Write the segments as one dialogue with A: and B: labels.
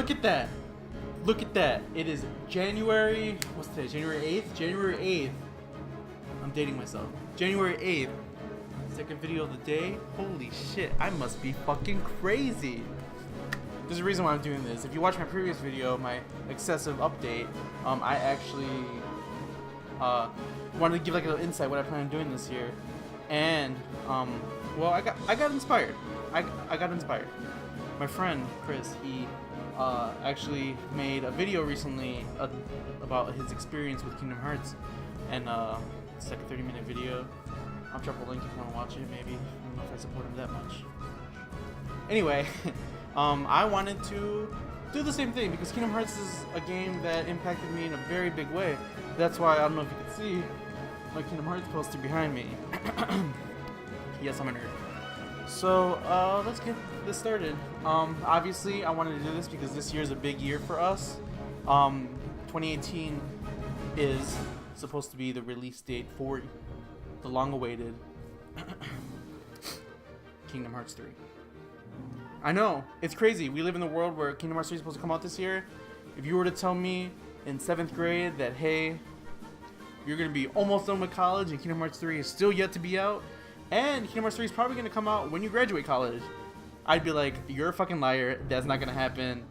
A: look at that. Look at that. It is January, what's today? January 8th? January 8th. I'm dating myself. January 8th. Second video of the day. Holy shit, I must be fucking crazy. There's a reason why I'm doing this. If you watch my previous video, my excessive update, I actually wanted to give like a little insight what I plan on doing this year. And well, I got inspired. I got inspired. My friend Chris, he actually made a video recently about his experience with Kingdom Hearts, and it's like a 30-minute video. I'll drop a link if you want to watch it. Maybe I don't know if I support him that much. Anyway, I wanted to do the same thing because Kingdom Hearts is a game that impacted me in a very big way. That's why I don't know if you can see my Kingdom Hearts poster behind me. Yes, I'm a nerd. So let's get this started. Obviously, I wanted to do this because this year is a big year for us. 2018 is supposed to be the release date for the long-awaited Kingdom Hearts 3. I know, it's crazy. We live in a world where Kingdom Hearts 3 is supposed to come out this year. If you were to tell me in 7th grade that, hey, you're going to be almost done with college and Kingdom Hearts 3 is still yet to be out, and Kingdom Hearts 3 is probably going to come out when you graduate college, I'd be like, you're a fucking liar. That's not going to happen.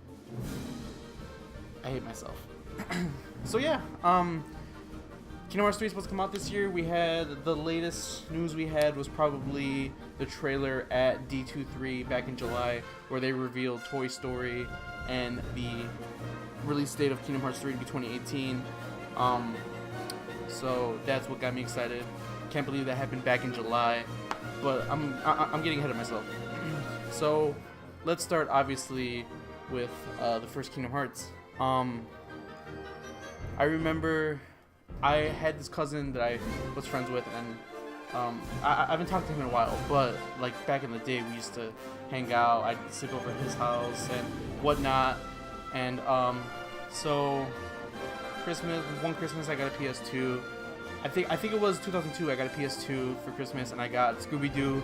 A: I hate myself. So yeah, Kingdom Hearts 3 is supposed to come out this year. We had, the latest news we had was probably the trailer at D23 back in July, where they revealed Toy Story and the release date of Kingdom Hearts 3 to be 2018. So that's what got me excited. Can't believe that happened back in July, but I'm getting ahead of myself. So let's start obviously with the first Kingdom Hearts. I remember I had this cousin that I was friends with, and I haven't talked to him in a while, but like back in the day we used to hang out. I'd sleep over at his house and whatnot, and so one Christmas I got a PS2. I think it was 2002. I got a PS2 for Christmas, and I got Scooby-Doo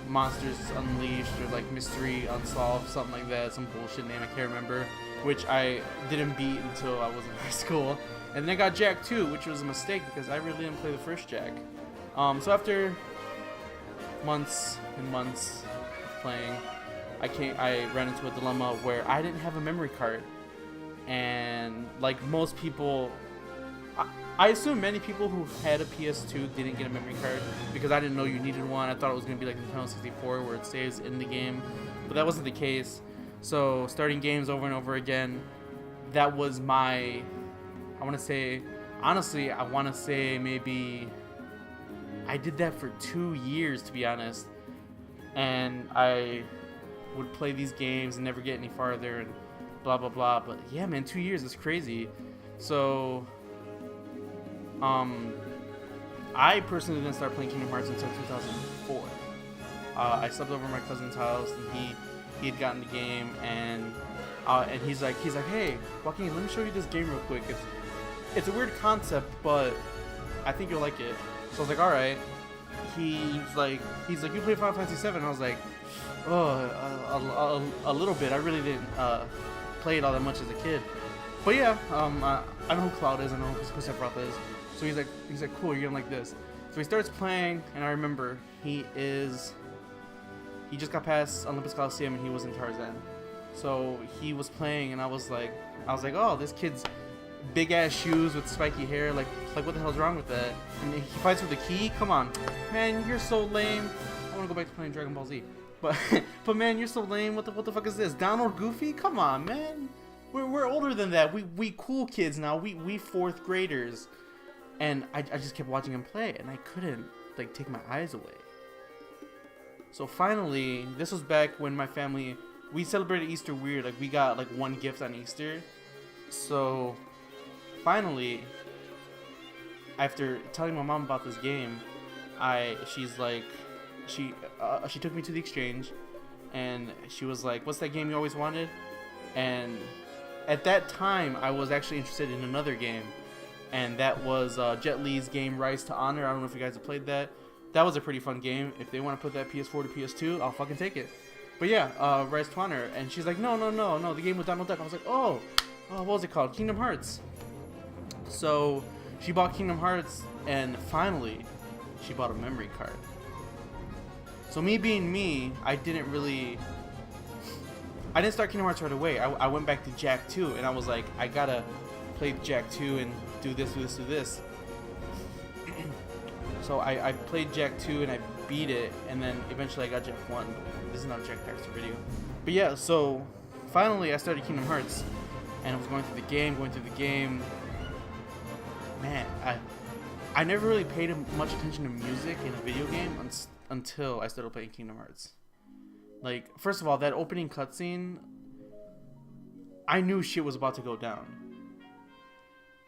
A: Monsters Unleashed, or like Mystery Unsolved, something like that, some bullshit name I can't remember, which I didn't beat until I was in high school. And then I got Jak 2, which was a mistake because I really didn't play the first Jak. So after months and months of playing, I ran into a dilemma where I didn't have a memory card, and like most people, I assume many people who had a PS2 didn't get a memory card because I didn't know you needed one. I thought it was going to be like Nintendo 64 where it saves in the game, but that wasn't the case. So starting games over and over again, that was my, I want to say, honestly, I want to say maybe I did that for 2 years, to be honest. And I would play these games and never get any farther and blah, blah, blah. But yeah, man, 2 years is crazy. So I personally didn't start playing Kingdom Hearts until 2004. I slept over at my cousin's house, and he had gotten the game, and he's like, hey, Joaquin, let me show you this game real quick. It's a weird concept, but I think you'll like it. So I was like, all right. He's like, you play Final Fantasy 7? I was like, oh, a little bit. I really didn't play it all that much as a kid. But yeah, I know who Cloud is. I know who Sephiroth is. So he's like, cool, you're gonna like this. So he starts playing, and I remember he just got past Olympus Coliseum, and he was in Tarzan. So he was playing, and I was like, oh, this kid's big ass shoes with spiky hair, like what the hell's wrong with that? And he fights with a key. Come on, man, you're so lame. I want to go back to playing Dragon Ball Z, but man, you're so lame. What the fuck is this? Donald Goofy? Come on, man. We're older than that. We cool kids now. We 4th graders. And I just kept watching him play, and I couldn't like take my eyes away. So finally, this was back when my family, we celebrated Easter weird. Like we got like one gift on Easter. So finally, after telling my mom about this game, she took me to the exchange, and she was like, "What's that game you always wanted?" And at that time, I was actually interested in another game, and that was Jet Li's game Rise to Honor. I don't know if you guys have played that. That was a pretty fun game. If they want to put that PS4 to PS2, I'll fucking take it. But yeah, Rise to Honor, and she's like, no, the game with Donald Duck. I was like, oh, what was it called? Kingdom Hearts. So she bought Kingdom Hearts, and finally, she bought a memory card. So me being me, I didn't start Kingdom Hearts right away. I went back to Jack 2, and I was like, I gotta play Jack 2 and do this. So I played Jack 2 and I beat it, and then eventually I got Jack 1. This is not a Jack Baxter video. But yeah, so finally I started Kingdom Hearts, and I was going through the game. Man, I never really paid much attention to music in a video game until I started playing Kingdom Hearts. Like, first of all, that opening cutscene, I knew shit was about to go down.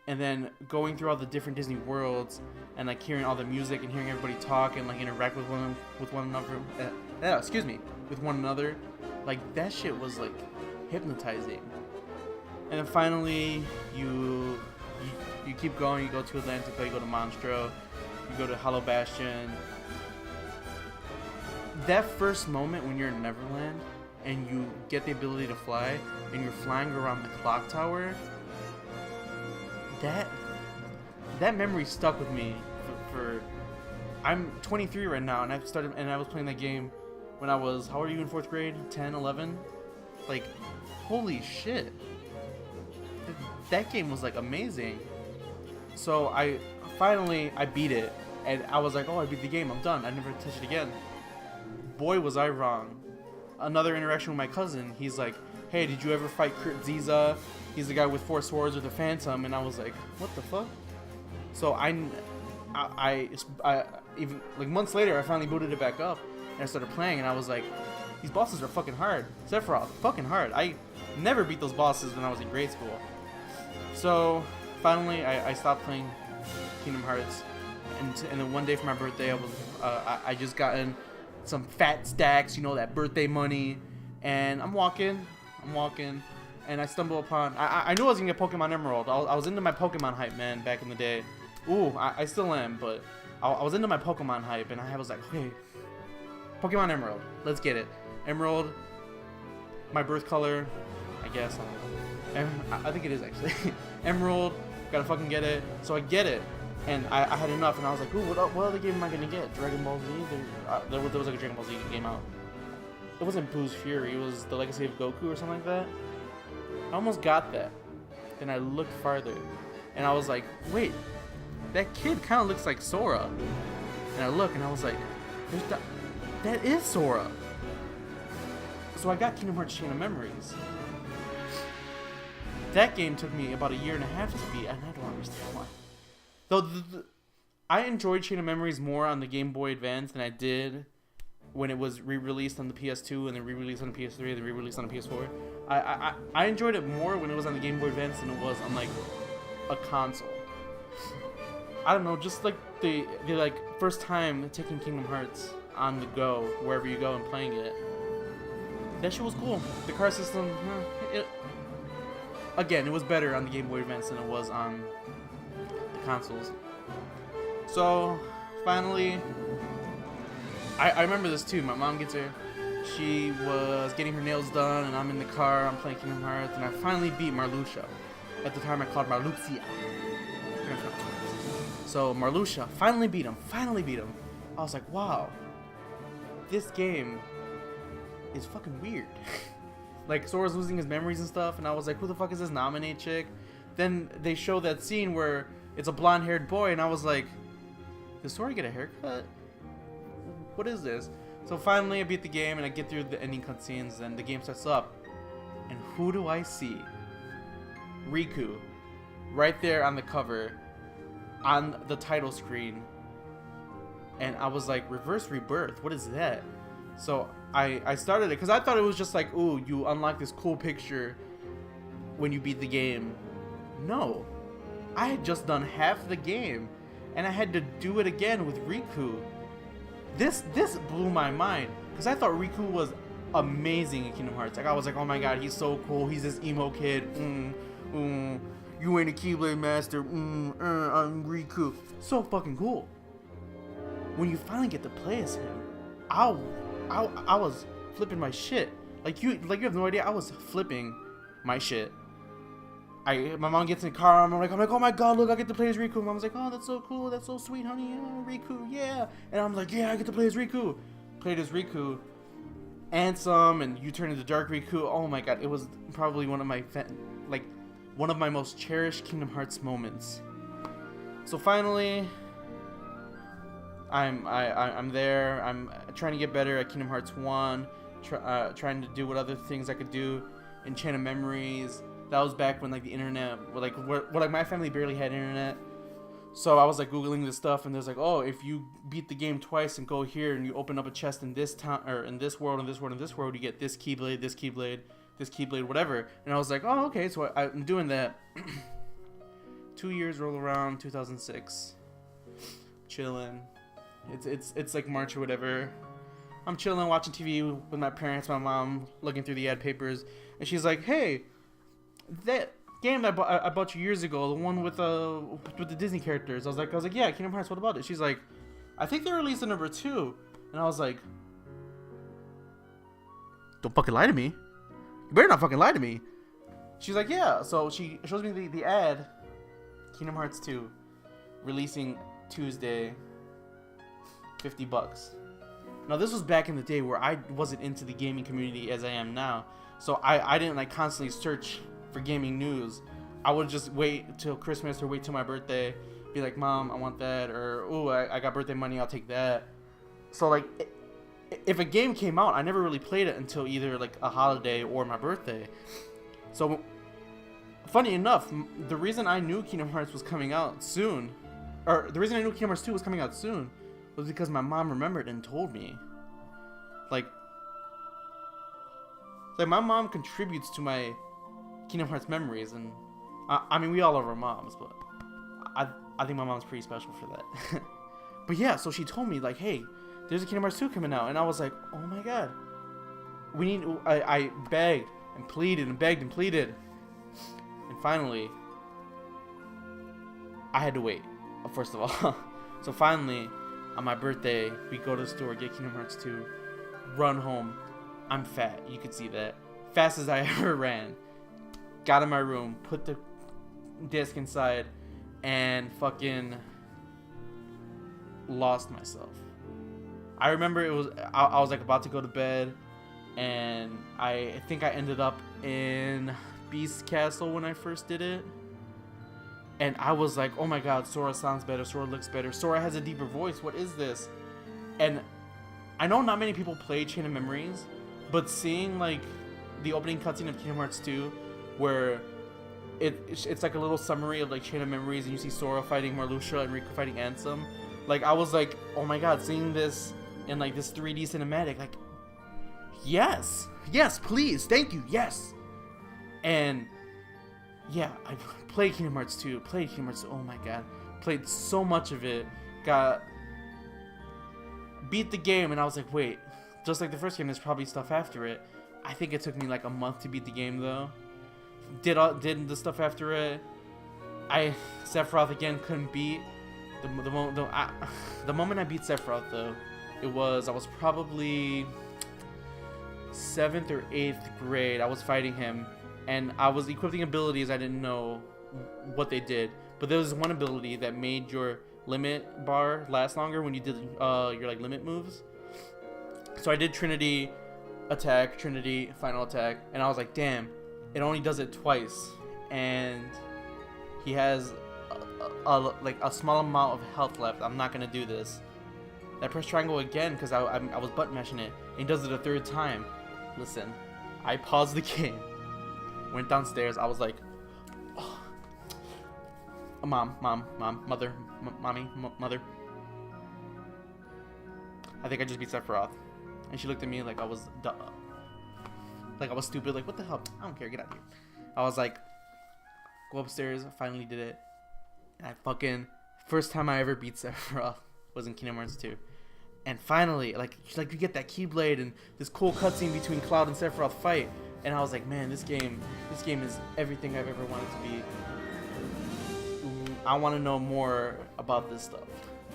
A: And then going through all the different Disney worlds and like hearing all the music and hearing everybody talk and like interact with one another, like that shit was like hypnotizing. And then finally, you keep going. You go to Atlantica, you go to Monstro, you go to Hollow Bastion. That first moment when you're in Neverland and you get the ability to fly and you're flying around the clock tower, that memory stuck with me for I'm 23 right now, and I was playing that game when I was, how old are you in 4th grade? 10, 11? Like, holy shit. That game was like amazing. So I beat it, and I was like, oh, I beat the game, I'm done, I never touched it again. Boy, was I wrong. Another interaction with my cousin, he's like, hey, did you ever fight Kurt Ziza? He's the guy with 4 swords with the Phantom, and I was like, what the fuck? So I even like months later, I finally booted it back up, and I started playing, and I was like, these bosses are fucking hard. Sephiroth, fucking hard. I never beat those bosses when I was in grade school. So finally, I stopped playing Kingdom Hearts, and then one day for my birthday, I just gotten some fat stacks, you know, that birthday money, and I'm walking, and I stumble upon, I knew I was gonna get Pokemon Emerald. I was into my Pokemon hype, man, back in the day. Ooh, I still am, but I was into my Pokemon hype, and I was like, okay, Pokemon Emerald, let's get it. Emerald, my birth color, I guess. I think it is actually. Emerald, gotta fucking get it. So I get it, and I had enough, and I was like, ooh, what other game am I gonna get? Dragon Ball Z? There was like a Dragon Ball Z game out. It wasn't Boo's Fury, it was the Legacy of Goku or something like that. I almost got that. Then I looked farther, and I was like, wait, that kid kind of looks like Sora. And I look, and I was like, that is Sora. So I got Kingdom Hearts Chain of Memories. That game took me about 1.5 years to beat, and I don't understand why. Though I enjoyed Chain of Memories more on the Game Boy Advance than I did when it was re-released on the PS2 and then re-released on the PS3 and then re-released on the PS4. I enjoyed it more when it was on the Game Boy Advance than it was on like a console. I don't know, just like the like first time taking Kingdom Hearts on the go, wherever you go and playing it. That shit was cool. The car system, again, it was better on the Game Boy Advance than it was on the consoles. So finally, I remember this too. My mom gets here. She was getting her nails done, and I'm in the car. I'm playing Kingdom Hearts, and I finally beat Marluxia. At the time, I called Marluxia. So Marluxia, finally beat him. I was like, wow, this game is fucking weird. Like, Sora's losing his memories and stuff, and I was like, who the fuck is this Nominate chick? Then they show that scene where it's a blonde-haired boy, and I was like, did Sora get a haircut? What is this? So finally, I beat the game, and I get through the ending cutscenes, and the game starts up. And who do I see? Riku. Right there on the cover. On the title screen. And I was like, Reverse Rebirth? What is that? So I started it, because I thought it was just like, ooh, you unlock this cool picture when you beat the game. No. I had just done half the game, and I had to do it again with Riku. This blew my mind, because I thought Riku was amazing in Kingdom Hearts. Like, I was like, oh my god, he's so cool. He's this emo kid. You ain't a Keyblade Master. I'm Riku. So fucking cool. When you finally get to play as him, I was flipping my shit. Like you have no idea. I was flipping my shit. My mom gets in the car. I'm like, oh my god, look, I get to play as Riku. Mom's like, oh, that's so cool, that's so sweet, honey. Oh, Riku, yeah. And I'm like, yeah, I get to play as Riku. Played as Riku, and you turn into Dark Riku. Oh my god, it was probably one of my most cherished Kingdom Hearts moments. So finally, I'm there. I'm trying to get better at Kingdom Hearts 1. Trying to do what other things I could do. Enchanted Memories. That was back when like the internet, like my family barely had internet. So I was like googling this stuff, and there's like, oh, if you beat the game twice and go here and you open up a chest in this town or in this world, in this world, in this world, you get this Keyblade, this Keyblade, this Keyblade, whatever. And I was like, oh, okay. So I'm doing that. 2 years roll around, 2006. Chilling. It's like March or whatever. I'm chilling, watching TV with my parents, my mom, looking through the ad papers, and she's like, hey, that game that I bought you years ago, the one with the Disney characters. I was like, yeah, Kingdom Hearts. What about it? She's like, I think they released a number 2, and I was like, don't fucking lie to me. You better not fucking lie to me. She's like, yeah. So she shows me the ad, Kingdom Hearts 2, releasing Tuesday, $50. Now this was back in the day where I wasn't into the gaming community as I am now, so I didn't like constantly search for gaming news. I would just wait till Christmas or wait till my birthday, be like, Mom, I want that, or oh, I got birthday money, I'll take that. So like, if a game came out, I never really played it until either like a holiday or my birthday. So funny enough, the reason I knew Kingdom Hearts was coming out soon, or the reason I knew Kingdom Hearts 2 was coming out soon, was because my mom remembered and told me. Like my mom contributes to my Kingdom Hearts memories, and I mean, we all love our moms, but I think my mom's pretty special for that. But yeah, so she told me like, hey, there's a Kingdom Hearts 2 coming out, and I was like, oh my god, we need. I begged and pleaded and begged and pleaded, and finally, I had to wait. First of all, so finally, on my birthday, we go to the store, get Kingdom Hearts 2, run home. I'm fat, you could see that. Fast as I ever ran. Got in my room, put the disc inside, and fucking lost myself. I remember I was like about to go to bed, and I think I ended up in Beast Castle when I first did it. And I was like, oh my god, Sora sounds better, Sora looks better, Sora has a deeper voice, what is this? And I know not many people play Chain of Memories, but seeing like the opening cutscene of Kingdom Hearts 2, where it's like a little summary of like Chain of Memories, and you see Sora fighting Marluxia and Riku fighting Ansem, like I was like, oh my god, seeing this in like this 3D cinematic, like yes, please, thank you, yes. And yeah, I played Kingdom Hearts 2, oh my god, played so much of it, beat the game, and I was like, wait, just like the first game, there's probably stuff after it. I think it took me like a month to beat the game though. Did the stuff after it. Sephiroth again couldn't beat. The moment I beat Sephiroth though, I was probably 7th or 8th grade. I was fighting him, and I was equipping abilities I didn't know what they did. But there was one ability that made your limit bar last longer when you did your like limit moves. So I did Trinity attack, Trinity final attack, and I was like, damn, it only does it twice, and he has like a small amount of health left. I'm not gonna do this. I pressed triangle again because I was button mashing it, and he does it a 3rd time. Listen, I paused the game, went downstairs. I was like, oh. Mom, mother. I think I just beat Sephiroth. And she looked at me like I was stupid. Like, what the hell? I don't care. Get out of here. I was like, go upstairs. I finally did it. And I fucking first time I ever beat Sephiroth was in Kingdom Hearts 2. And finally, like you get that Keyblade and this cool cutscene between Cloud and Sephiroth fight. And I was like, man, this game is everything I've ever wanted to be. I want to know more about this stuff.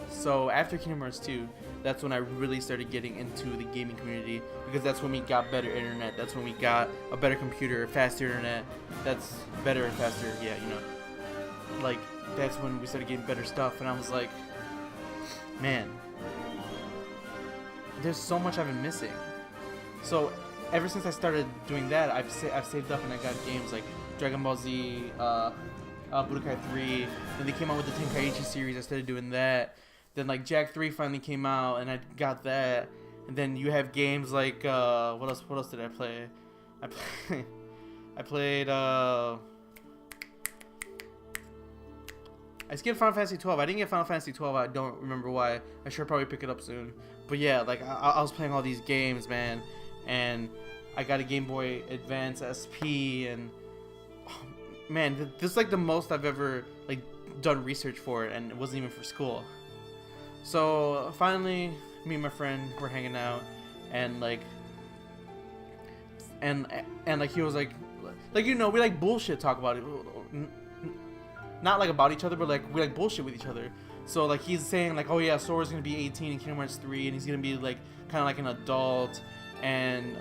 A: So after Kingdom Hearts 2, that's when I really started getting into the gaming community, because that's when we got better internet. That's when we got a better computer, faster internet. That's better and faster. Yeah, you know, like that's when we started getting better stuff. And I was like, man, there's so much I've been missing. So ever since I started doing that, I've saved up and I got games like Dragon Ball Z, Budokai 3. Then they came out with the Tenkaichi series. I started doing that. Then like Jak 3 finally came out and I got that. And then you have games like what else did I play? I played I skipped Final Fantasy 12. I didn't get Final Fantasy 12. I don't remember why. I should probably pick it up soon. But yeah, like I was playing all these games, man, and I got a Game Boy Advance SP, and oh, man, this is like the most I've ever like done research for it, and it wasn't even for school. So finally, me and my friend were hanging out, and like he was like you know, we like bullshit talk about it. Not like about each other, but like we like bullshit with each other. So like he's saying like, oh yeah, Sora's gonna be 18 in Kingdom Hearts 3, and he's gonna be like kind of like an adult, and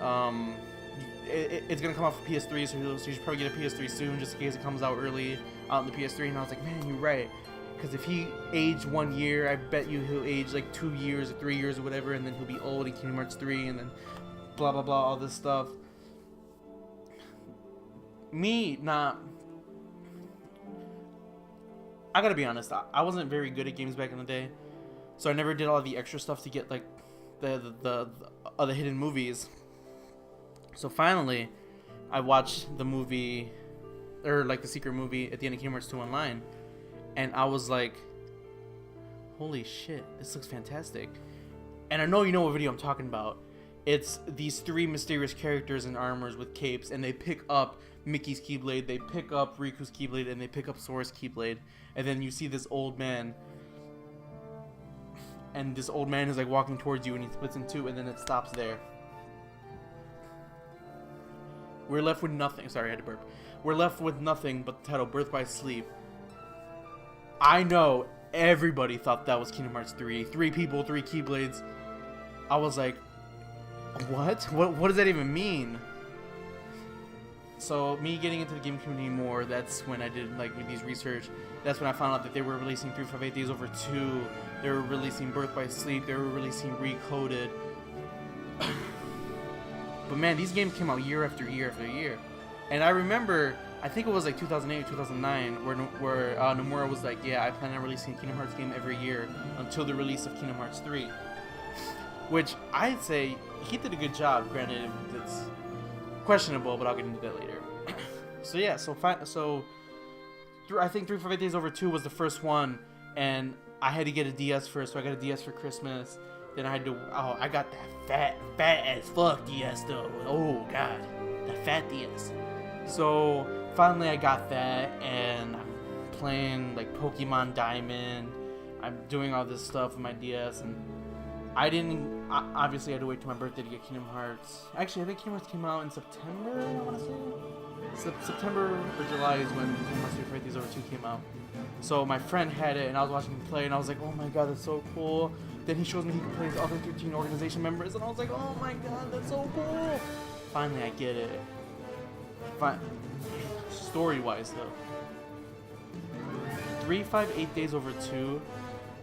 A: it's gonna come out for PS3, so you should probably get a PS3 soon, just in case it comes out early out in the PS3. And I was like, man, you're right, because if he aged 1 year, I bet you he'll age like 2 years or 3 years or whatever, and then he'll be old in Kingdom Hearts 3, and then blah blah blah, all this stuff. I gotta be honest, I wasn't very good at games back in the day, so I never did all the extra stuff to get like the other hidden movies. So finally, I watched the movie, or like the secret movie at the end of Kingdom Hearts 2 Online, and I was like, holy shit, this looks fantastic. And I know you know what video I'm talking about. It's these 3 mysterious characters in armors with capes, and they pick up Mickey's Keyblade, they pick up Riku's Keyblade, and they pick up Sora's Keyblade. And then you see this old man, and this old man is like walking towards you, and he splits in 2, and then it stops there. We're left with nothing. Sorry, I had to burp. We're left with nothing but the title Birth by Sleep. I know everybody thought that was Kingdom Hearts 3. 3 people, 3 Keyblades. I was like, what? What does that even mean? So me getting into the game community more, that's when I did like these research. That's when I found out that they were releasing 358 Days Over 2. They were releasing Birth by Sleep. They were releasing Recoded. But man, these games came out year after year after year. And I remember, I think it was like 2008 or 2009, where Nomura was like, yeah, I plan on releasing a Kingdom Hearts game every year until the release of Kingdom Hearts 3. Which I'd say he did a good job. Granted, it's questionable, but I'll get into that later. So yeah, I think 358 Days Over 2 was the first one, and I had to get a DS first, so I got a DS for Christmas. Then I got that fat as fuck DS though. Oh god, that fat DS. So finally I got that, and I'm playing like Pokemon Diamond. I'm doing all this stuff with my DS, and obviously I had to wait till my birthday to get Kingdom Hearts. Actually, I think Kingdom Hearts came out in September, I want to say. September or July is when Kingdom Hearts 358 Days Over 2 came out. So my friend had it, and I was watching him play, and I was like, oh my god, that's so cool. Then he shows me he can play as other 13 organization members, and I was like, oh my god, that's so cool. Finally, I get it. Story-wise, though. 358 Days Over 2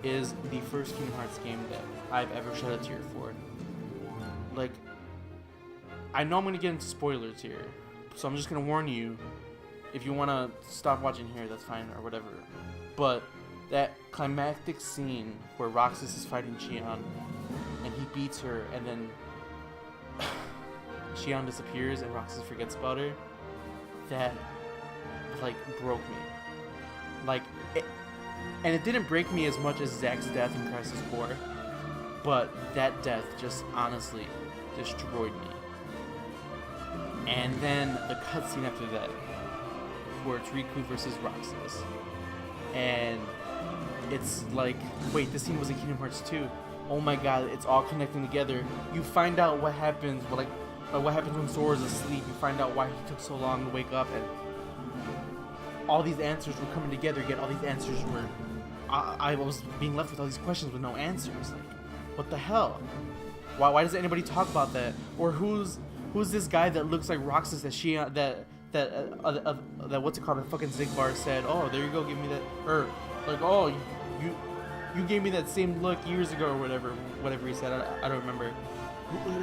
A: is the first Kingdom Hearts game that I've ever shed a tear for. Like, I know I'm going to get into spoilers here, so I'm just going to warn you, if you want to stop watching here, that's fine, or whatever. But that climactic scene where Roxas is fighting Xion, and he beats her, and then Xion disappears and Roxas forgets about her, that, like, broke me. Like, and it didn't break me as much as Zack's death in Crisis Core, but that death just honestly destroyed me. And then the cutscene after that, where it's Riku versus Roxas, and it's like, wait, this scene was in Kingdom Hearts 2. Oh my god, it's all connecting together. You find out what happens, what happens when Sora's asleep. You find out why he took so long to wake up, and all these answers were coming together. Yet all these answers were, I was being left with all these questions with no answers. Like, what the hell? Why does anybody talk about that? Or who's this guy that looks like Roxas that she that what's it called? The fucking Zigbar said, oh, there you go, give me that, or like, oh, you gave me that same look years ago or whatever he said. I don't remember.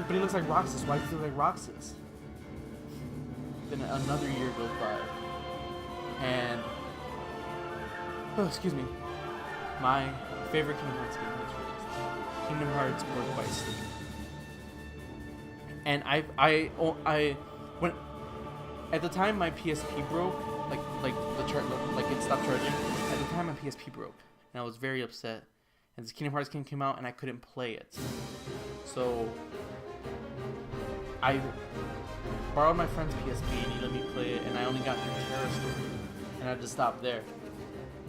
A: But he looks like Roxas. Why does he look like Roxas? Then another year goes by, and oh, excuse me, my favorite Kingdom Hearts game was released, Kingdom Hearts Birth by Sleep. And I when at the time my PSP broke, like it stopped charging. At the time my PSP broke, and I was very upset. And this Kingdom Hearts game came out, and I couldn't play it. So I borrowed my friend's PSP, and he let me play it, and I only got through Terra Story, and I had to stop there.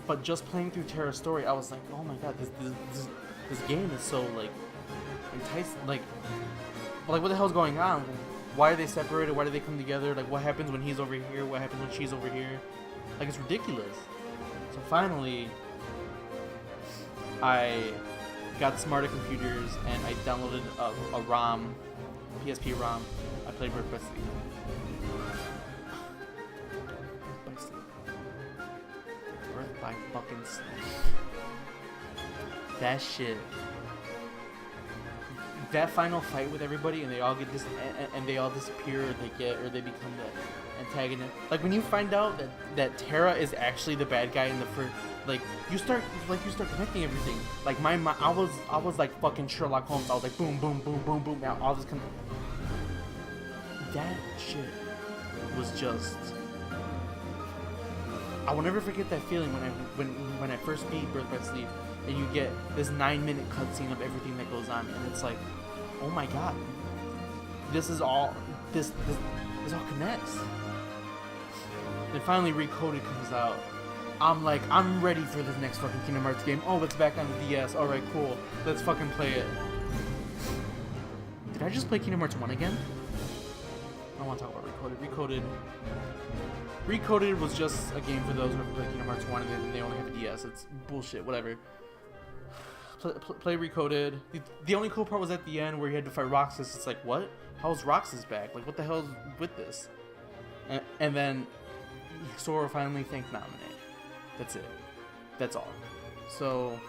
A: But just playing through Terra Story, I was like, oh my god, this game is so like enticing, like what the hell's going on? Why are they separated? Why do they come together? Like, what happens when he's over here? What happens when she's over here? Like, it's ridiculous. So finally, I got smarter computers and I downloaded a ROM, PSP ROM. I played Birth by Sleep. Birth by fucking Sleep. That shit. That final fight with everybody, and they all get and they all disappear, or they become the antagonist. Like when you find out that Terra is actually the bad guy in the first, like you start connecting everything. Like I was like fucking Sherlock Holmes. I was like boom boom boom boom boom. Now all this that shit was just. I will never forget that feeling when I first beat Birth by Sleep, and you get this 9-minute cutscene of everything that goes on, and it's like, oh my god, this all connects. Then finally Recoded comes out. I'm like, I'm ready for this next fucking Kingdom Hearts game. Oh, it's back on the DS. Alright, cool. Let's fucking play it. Did I just play Kingdom Hearts 1 again? I don't want to talk about Recoded. Recoded was just a game for those who ever played Kingdom Hearts 1 and they only have a DS. It's bullshit, whatever. Play Recoded. The only cool part was at the end where you had to fight Roxas. It's like, what? How's Roxas back? Like, what the hell's with this? And then Sora finally thanked Nominate. That's it. That's all. So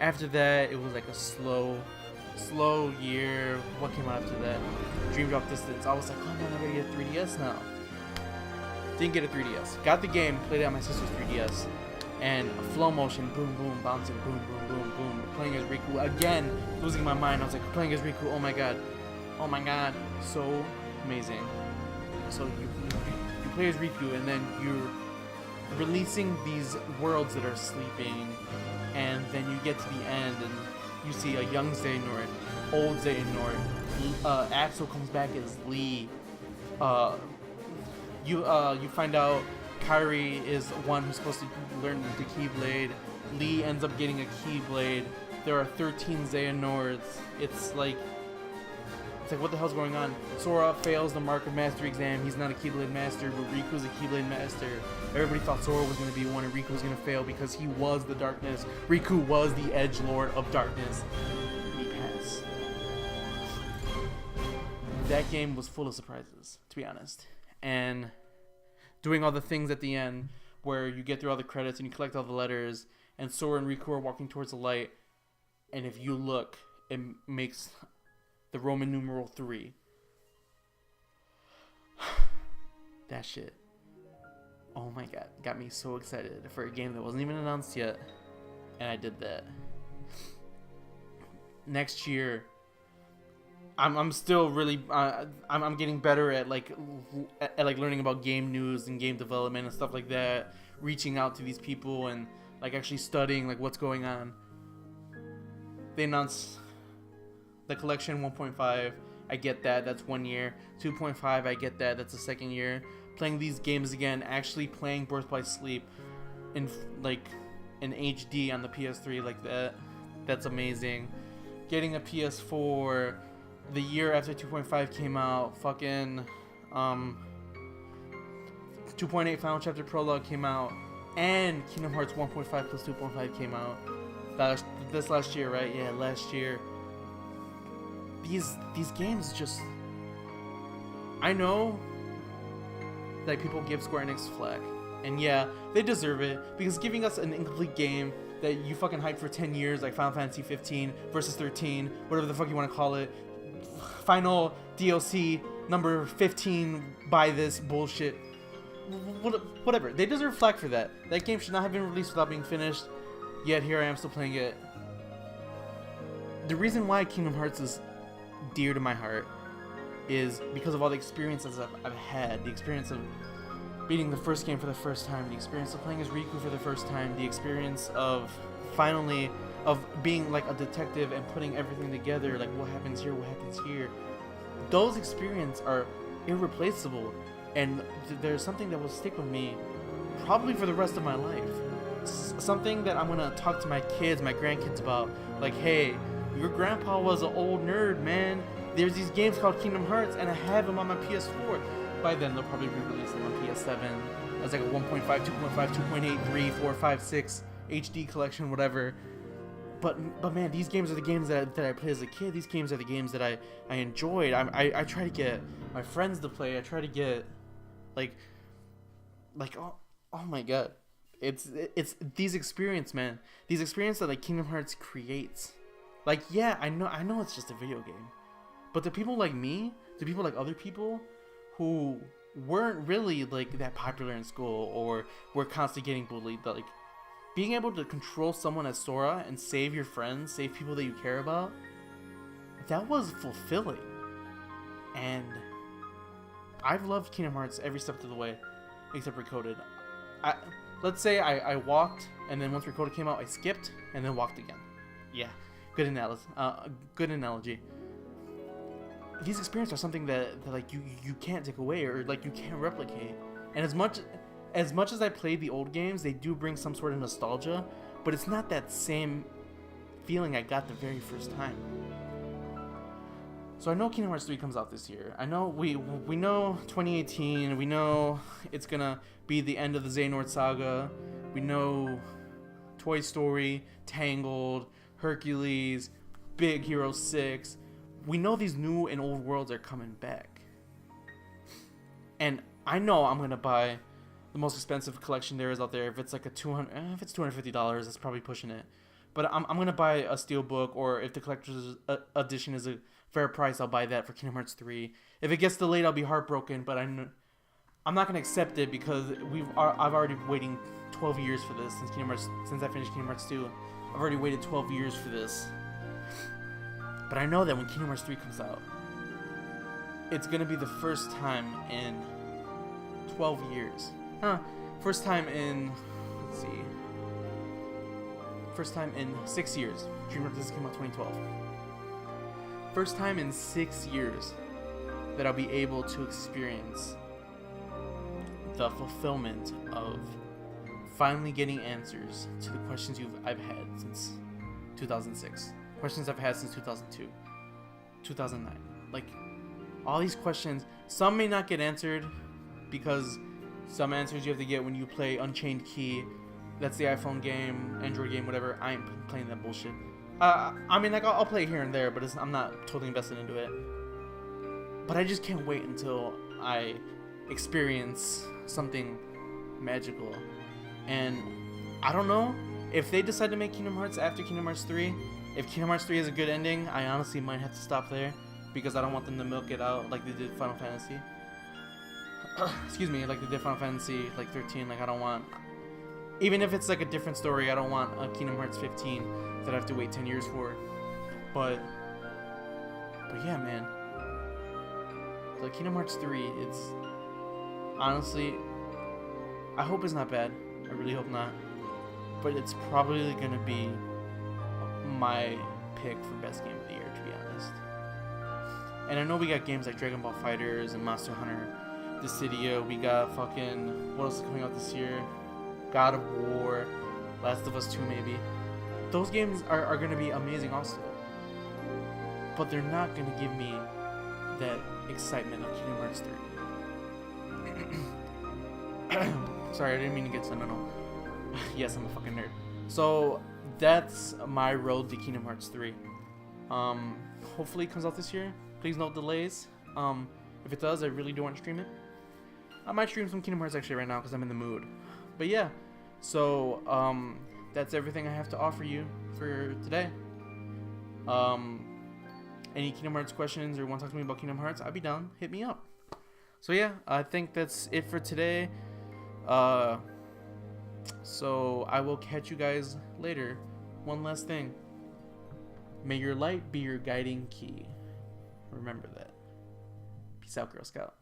A: after that, it was like a slow year. What came out after that? Dream Drop Distance. I was like, oh man, I gotta get a 3DS now. Didn't get a 3DS. Got the game, played it on my sister's 3DS. And a flow motion, boom, boom, bouncing, boom, boom, boom, boom. Playing as Riku. Again, losing my mind. I was like, playing as Riku, oh my god. Oh my god. So amazing. So you play as Riku, and then you're releasing these worlds that are sleeping. And then you get to the end, and you see a young Xehanort, old Xehanort. Axel comes back as Lee. You find out Kairi is one who's supposed to learn the Keyblade. Lee ends up getting a Keyblade. There are 13 Xehanorts. It's like what the hell's going on? Sora fails the Mark of Mastery exam. He's not a Keyblade Master, but Riku's a Keyblade Master. Everybody thought Sora was going to be one and Riku was going to fail because he was the darkness. Riku was the edgelord of darkness. He passed. That game was full of surprises, to be honest. And doing all the things at the end where you get through all the credits and you collect all the letters, and Sora and Riku are walking towards the light, and if you look, it makes the Roman numeral 3. That shit. Oh my god. Got me so excited for a game that wasn't even announced yet. And I did that. Next year, I'm still really I'm getting better at like learning about game news and game development and stuff like that, reaching out to these people and like actually studying like what's going on. They announced the collection 1.5. I get that. That's 1 year. 2.5. I get that. That's the second year. Playing these games again. Actually playing Birth by Sleep in like in HD on the PS3 like that. That's amazing. Getting a PS4 the year after 2.5 came out. Fucking 2.8 Final Chapter Prologue came out, and Kingdom Hearts 1.5 plus 2.5 came out. This last year, right? Yeah, last year. these games just, I know that people give Square Enix flack, and yeah, they deserve it, because giving us an incomplete game that you fucking hyped for 10 years, like Final Fantasy 15 versus 13, whatever the fuck you want to call it, final DLC number 15 by this bullshit, whatever, they deserve flack for that. That game should not have been released without being finished, yet here I am still playing it. The reason why Kingdom Hearts is dear to my heart is because of all the experiences I've had. The experience of beating the first game for the first time, the experience of playing as Riku for the first time, the experience of finally of being like a detective and putting everything together, like what happens here, what happens here. Those experiences are irreplaceable, and there's something that will stick with me probably for the rest of my life. Something that I'm gonna talk to my kids, my grandkids about, like, hey, your grandpa was an old nerd, man. There's these games called Kingdom Hearts, and I have them on my PS4. By then, they'll probably re-release them on PS7 as like a 1.5, 2.5, 2.8, 3, 4, 5, 6 HD collection, whatever. But man, these games are the games that I played as a kid. These games are the games that I enjoyed. I try to get my friends to play. I try to get like oh my god, it's these experiences, man. These experiences that like Kingdom Hearts creates. Like, yeah, I know it's just a video game, but the people like me, the people like other people who weren't really like that popular in school or were constantly getting bullied, like being able to control someone as Sora and save your friends, save people that you care about, that was fulfilling. And I've loved Kingdom Hearts every step of the way, except Recoded. Let's say I walked, and then once Recoded came out, I skipped, and then walked again. Yeah, good analogy. These experiences are something that like you can't take away, or like you can't replicate. And as much as I played the old games, they do bring some sort of nostalgia, but it's not that same feeling I got the very first time. So I know Kingdom Hearts 3 comes out this year. I know we know 2018. We know it's gonna be the end of the Xehanort saga. We know Toy Story, Tangled, Hercules, Big Hero 6. We know these new and old worlds are coming back. And I know I'm gonna buy the most expensive collection there is out there. If it's like if it's $250, that's probably pushing it. But I'm gonna buy a steelbook, or if the collector's edition is a fair price, I'll buy that for Kingdom Hearts 3. If it gets delayed, I'll be heartbroken. But I'm not gonna accept it, because I've already been waiting 12 years for this since I finished Kingdom Hearts 2. I've already waited 12 years for this. But I know that when Kingdom Hearts 3 comes out, it's gonna be the first time in 12 years. First time in 6 years. Dream Hearts came out 2012. First time in 6 years that I'll be able to experience the fulfillment of finally getting answers to the questions I've had since 2006. Questions I've had since 2002, 2009. Like, all these questions, some may not get answered, because some answers you have to get when you play Unchained Key. That's the iPhone game, Android game, whatever. I ain't playing that bullshit. I mean, like, I'll play it here and there, but I'm not totally invested into it. But I just can't wait until I experience something magical. And I don't know if they decide to make Kingdom Hearts after Kingdom Hearts 3. If Kingdom Hearts 3 is a good ending, I honestly might have to stop there, because I don't want them to milk it out like they did Final Fantasy. Excuse me, like they did Final Fantasy like 13. Like, I don't want, even if it's like a different story, I don't want a Kingdom Hearts 15 that I have to wait 10 years for. But yeah, man. Like, Kingdom Hearts 3, it's honestly, I hope it's not bad. I really hope not. But it's probably gonna be my pick for best game of the year, to be honest. And I know we got games like Dragon Ball FighterZ and Monster Hunter Dissidia. We got fucking, what else is coming out this year? God of War, Last of Us 2 maybe. Those games are going to be amazing also. But they're not going to give me that excitement of Kingdom Hearts 3. Sorry, I didn't mean to get sentimental. Yes, I'm a fucking nerd. So that's my road to Kingdom Hearts 3. Hopefully it comes out this year. Please no delays. If it does, I really do want to stream it. I might stream some Kingdom Hearts actually right now because I'm in the mood. But yeah, so that's everything I have to offer you for today. Any Kingdom Hearts questions or want to talk to me about Kingdom Hearts, I'll be down. Hit me up. So yeah, I think that's it for today. So I will catch you guys later. One last thing. May your light be your guiding key. Remember that. Peace out, Girl Scout.